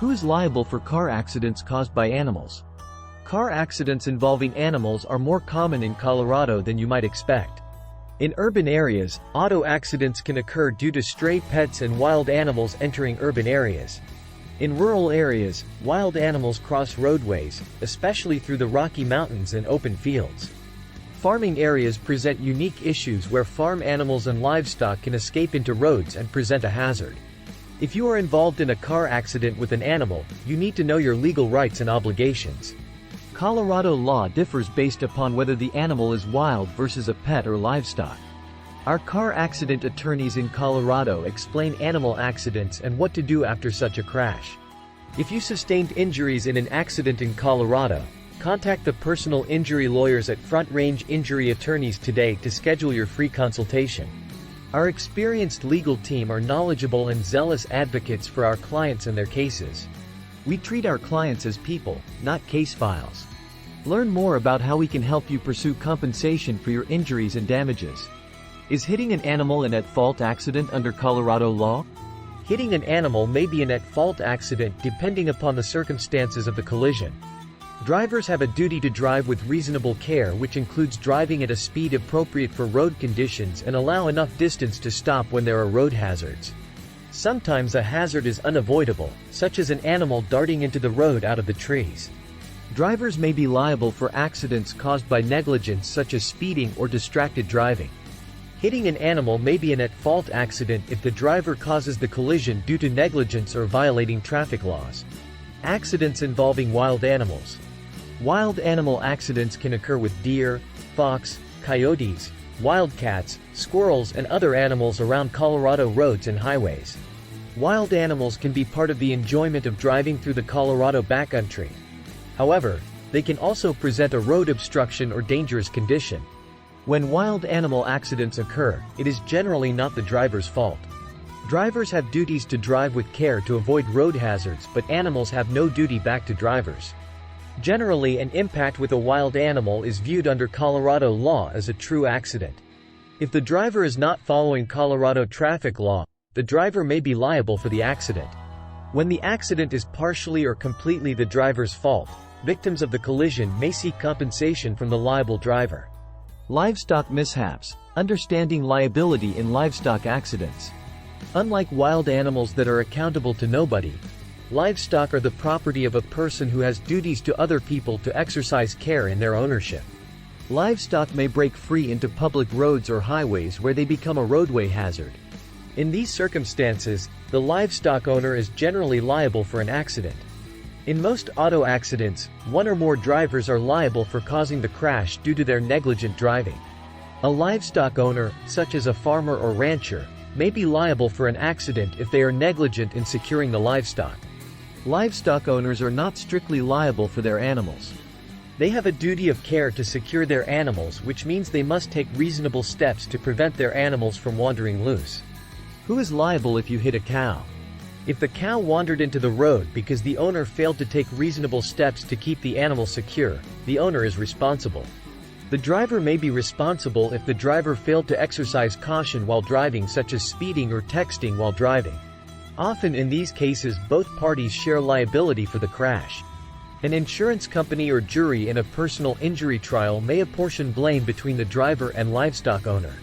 Who is liable for car accidents caused by animals? Car accidents involving animals are more common in Colorado than you might expect. In urban areas, auto accidents can occur due to stray pets and wild animals entering urban areas. In rural areas, wild animals cross roadways, especially through the Rocky Mountains and open fields. Farming areas present unique issues where farm animals and livestock can escape into roads and present a hazard. If you are involved in a car accident with an animal, you need to know your legal rights and obligations. Colorado law differs based upon whether the animal is wild versus a pet or livestock. Our car accident attorneys in Colorado explain animal accidents and what to do after such a crash. If you sustained injuries in an accident in Colorado, contact the personal injury lawyers at Front Range Injury Attorneys today to schedule your free consultation. Our experienced legal team are knowledgeable and zealous advocates for our clients and their cases. We treat our clients as people, not case files. Learn more about how we can help you pursue compensation for your injuries and damages. Is hitting an animal an at-fault accident under Colorado law? Hitting an animal may be an at-fault accident depending upon the circumstances of the collision. Drivers have a duty to drive with reasonable care, which includes driving at a speed appropriate for road conditions and allow enough distance to stop when there are road hazards. Sometimes a hazard is unavoidable, such as an animal darting into the road out of the trees. Drivers may be liable for accidents caused by negligence such as speeding or distracted driving. Hitting an animal may be an at-fault accident if the driver causes the collision due to negligence or violating traffic laws. Accidents involving wild animals. Wild animal accidents can occur with deer, fox, coyotes, wildcats, squirrels and other animals around Colorado roads and highways. Wild animals can be part of the enjoyment of driving through the Colorado backcountry. However, they can also present a road obstruction or dangerous condition. When wild animal accidents occur, it is generally not the driver's fault. Drivers have duties to drive with care to avoid road hazards, but animals have no duty back to drivers. Generally, an impact with a wild animal is viewed under Colorado law as a true accident. If the driver is not following Colorado traffic law, the driver may be liable for the accident. When the accident is partially or completely the driver's fault, victims of the collision may seek compensation from the liable driver. Livestock mishaps. Understanding liability in livestock accidents. Unlike wild animals that are accountable to nobody, livestock are the property of a person who has duties to other people to exercise care in their ownership. Livestock may break free into public roads or highways where they become a roadway hazard. In these circumstances, the livestock owner is generally liable for an accident. In most auto accidents, one or more drivers are liable for causing the crash due to their negligent driving. A livestock owner, such as a farmer or rancher, may be liable for an accident if they are negligent in securing the livestock. Livestock owners are not strictly liable for their animals. They have a duty of care to secure their animals, which means they must take reasonable steps to prevent their animals from wandering loose. Who is liable if you hit a cow? If the cow wandered into the road because the owner failed to take reasonable steps to keep the animal secure, the owner is responsible. The driver may be responsible if the driver failed to exercise caution while driving, such as speeding or texting while driving. Often in these cases, both parties share liability for the crash. An insurance company or jury in a personal injury trial may apportion blame between the driver and livestock owner.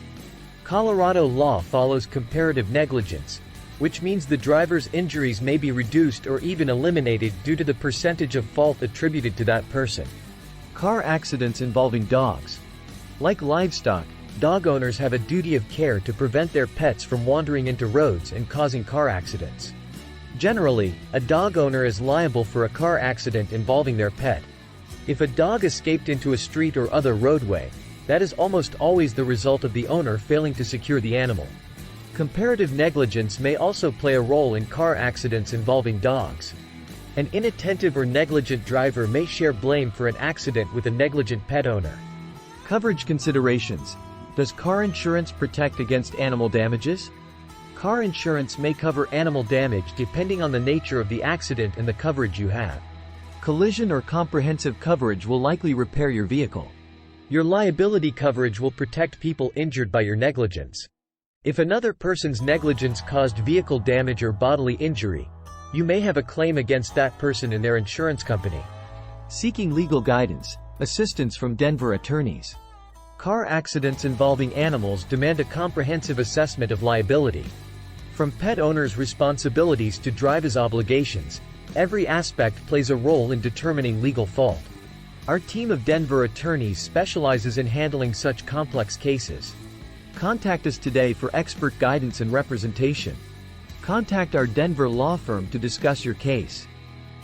Colorado law follows comparative negligence, which means the driver's injuries may be reduced or even eliminated due to the percentage of fault attributed to that person. Car accidents involving dogs. Like livestock, dog owners have a duty of care to prevent their pets from wandering into roads and causing car accidents. Generally, a dog owner is liable for a car accident involving their pet. If a dog escaped into a street or other roadway, that is almost always the result of the owner failing to secure the animal. Comparative negligence may also play a role in car accidents involving dogs. An inattentive or negligent driver may share blame for an accident with a negligent pet owner. Coverage considerations. Does car insurance protect against animal damages? Car insurance may cover animal damage depending on the nature of the accident and the coverage you have. Collision or comprehensive coverage will likely repair your vehicle. Your liability coverage will protect people injured by your negligence. If another person's negligence caused vehicle damage or bodily injury, You may have a claim against that person and their insurance company. Seeking legal guidance, assistance from Denver attorneys. Car accidents involving animals demand a comprehensive assessment of liability. From pet owners' responsibilities to drivers' obligations, every aspect plays a role in determining legal fault. Our team of Denver attorneys specializes in handling such complex cases. Contact us today for expert guidance and representation. Contact our Denver law firm to discuss your case.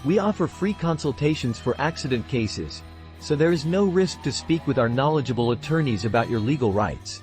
We offer free consultations for accident cases, so there is no risk to speak with our knowledgeable attorneys about your legal rights.